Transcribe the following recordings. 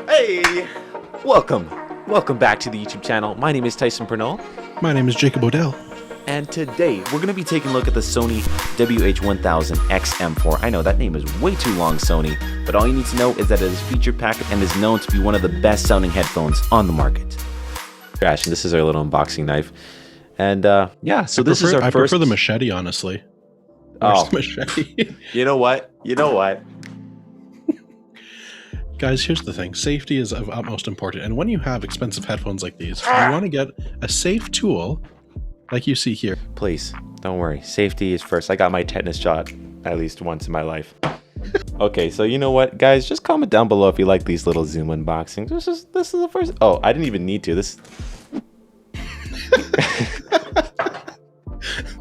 Hey! Welcome back to the YouTube channel. My name is Tyson Pernell. My name is Jacob Odell. And today, we're going to be taking a look at the Sony WH-1000XM4. I know, that name is way too long, Sony. But all you need to know is that it is feature packed and is known to be one of the best sounding headphones on the market. Gosh, and this is our little unboxing knife. And yeah, so this is our first... I prefer the machete, honestly. Oh. Machete? You know what? Guys, here's the thing. Safety is of utmost importance. And when you have expensive headphones like these, you want to get a safe tool like you see here. Please, don't worry. Safety is first. I got my tetanus shot at least once in my life. Okay, so you know what, guys? Just comment down below if you like these little Zoom unboxings. This is the first... Oh, I didn't even need to. This...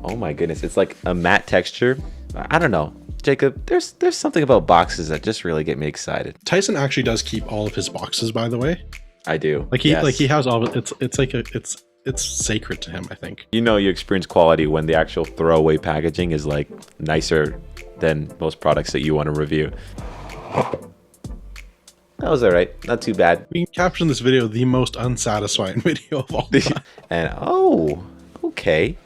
Oh my goodness, it's like a matte texture. I don't know. Jacob, there's something about boxes that just really get me excited. Tyson actually does keep all of his boxes, by the way. I do. Like he has all of it. It's sacred to him, I think. You know, you experience quality when the actual throwaway packaging is like nicer than most products that you want to review. That was all right. Not too bad. We can caption this video the most unsatisfying video of all time. And oh, okay.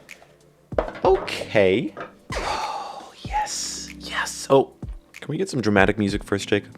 Okay. Oh, yes. Yes. Oh, can we get some dramatic music first, Jacob?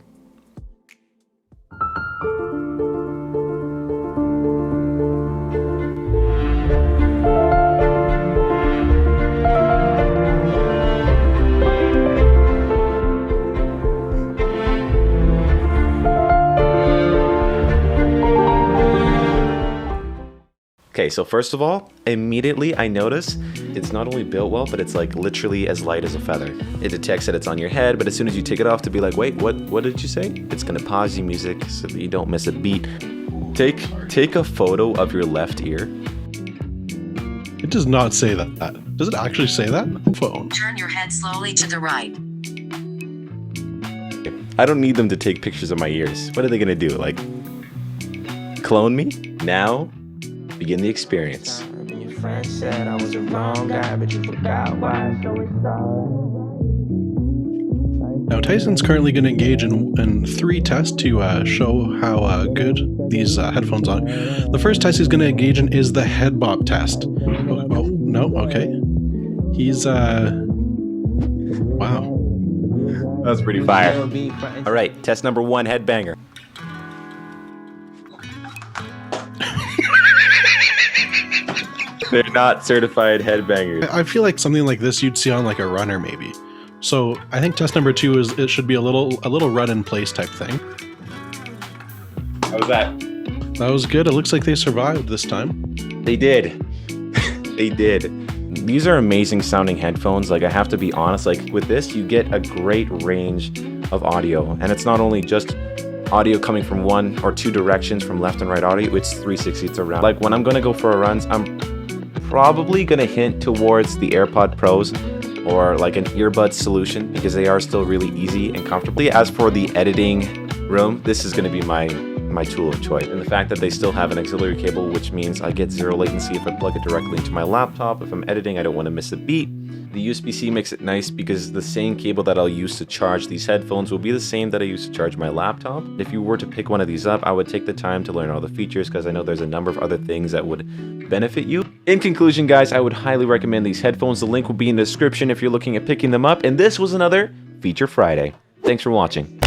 Okay, so first of all, immediately I notice it's not only built well, but it's like literally as light as a feather. It detects that it's on your head, but as soon as you take it off to be like, wait, what did you say? It's gonna pause your music so that you don't miss a beat. Take a photo of your left ear. It does not say that. Does it actually say that? Phone. Turn your head slowly to the right. I don't need them to take pictures of my ears. What are they gonna do? Like, clone me? Now, begin the experience. Said I was the wrong guy, but you forgot why. Now Tyson's currently going to engage in 3 tests to show how good these headphones are. The first test he's going to engage in is the head bop test. Oh no, okay. He's wow. That's pretty fire. All right, test number 1, headbanger. They're not certified headbangers. I feel like something like this you'd see on like a runner maybe. So I think test number 2 is it should be a little run in place type thing. How was that? That was good. It looks like they survived this time. They did. They did. These are amazing sounding headphones. Like, I have to be honest, like with this you get a great range of audio, and it's not only just audio coming from 1 or 2 directions from left and right audio, it's 360, it's around. Like when I'm gonna go for a run, I'm probably gonna hint towards the AirPod Pros or like an earbud solution because they are still really easy and comfortable. As for the editing room, this is gonna be my tool of choice. And the fact that they still have an auxiliary cable, which means I get 0 latency if I plug it directly into my laptop. If I'm editing, I don't want to miss a beat. The USB-C makes it nice because the same cable that I'll use to charge these headphones will be the same that I use to charge my laptop. If you were to pick one of these up, I would take the time to learn all the features because I know there's a number of other things that would benefit you. In conclusion, guys, I would highly recommend these headphones. The link will be in the description if you're looking at picking them up. And this was another Feature Friday. Thanks for watching.